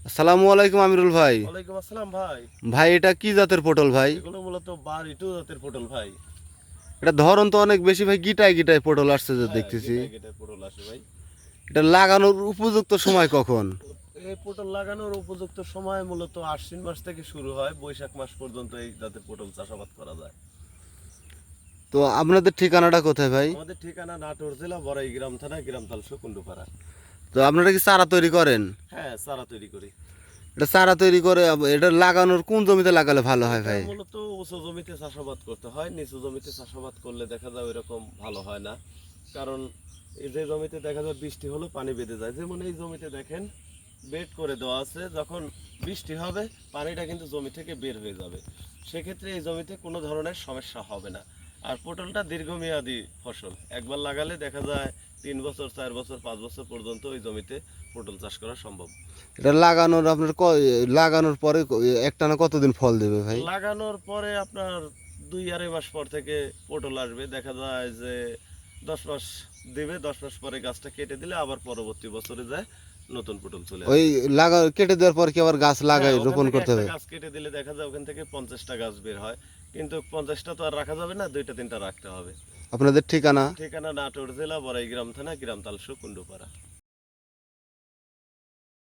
আসসালামু আলাইকুম আমিরুল ভাই। ওয়ালাইকুম আসসালাম ভাই। ভাই এটা কি জাতের পটল ভাই? এগুলো মূলত বাড়িটু জাতের পটল ভাই। এটা ধরন তো অনেক বেশি ভাই, গিটায় গিটায় পটল আসছে যে হ্যাঁ, দেখতেছি। গেটায় গেটায় পটল আসে ভাই। এটা লাগানোর উপযুক্ত সময় কখন? এই পটল লাগানোর উপযুক্ত সময় মূলত আশ্বিন মাস থেকে শুরু হয়, বৈশাখ মাস পর্যন্ত এই জাতের পটল চাষাবাদ করা যায়। তো আপনাদের ঠিকানাটা কোথায় ভাই? আমাদের ঠিকানা নাটোর জেলা বড়াই গ্রাম থানা, গ্রামতালসো কুন্ডুপাড়া। তো আপনারা কি চারা তৈরি করেন? হ্যাঁ, চারা তৈরি করি। এটা চারা তৈরি করে এটা লাগানোর কোন জমিতে লাগালে ভালো হয় এটা ভাই? মূলত উঁচু জমিতে চাষাবাদ করতে হয়, নিচু জমিতে চাষাবাদ করলে দেখা যায় ওইরকম ভালো হয় না। কারণ এই যে জমিতে দেখা যায় বৃষ্টি হলো পানি বেঁধে যায়, যেমন এই জমিতে দেখেন বেড করে দেওয়া আছে, যখন বৃষ্টি হবে পানিটা কিন্তু জমি থেকে বের হয়ে যাবে। সেক্ষেত্রে এই জমিতে কোনো ধরনের সমস্যা হবে না। আর পটলটা দীর্ঘমেয়াদী ফসল, একবার লাগালে দেখা যায় 3 বছর 4 বছর 5 বছর পর্যন্ত ওই জমিতে পটল চাষ করা সম্ভব। এটা লাগানোর আপনার লাগানোর পরে একটানা কতদিন ফল দেবে ভাই? লাগানোর পরে আপনার 2-2.5 মাস পর থেকে পটল আসবে, দেখা যায় যে 10 মাস দেবে, 10 মাস পরে গাছটা কেটে দিলে আবার পরবর্তী বছরে যায় নতুন পটল চলে ওই আসবে। কেটে দেওয়ার পর কি আবার গাছ লাগাই হ্যাঁ, ওখান রোপণ থেকে করতে একটা হবে? গাছ কেটে দিলে দেখা যায় ওখান থেকে 50টা গাছ বের হয়, কিন্তু 50টা তো আর রাখা যাবে না, 2-3টা রাখতে হবে। আপনাদের ঠিকানা? ঠিকানা নাটোর জেলা বড়াই গ্রাম থানা, গ্রাম তালসো কুন্ডুপাড়া।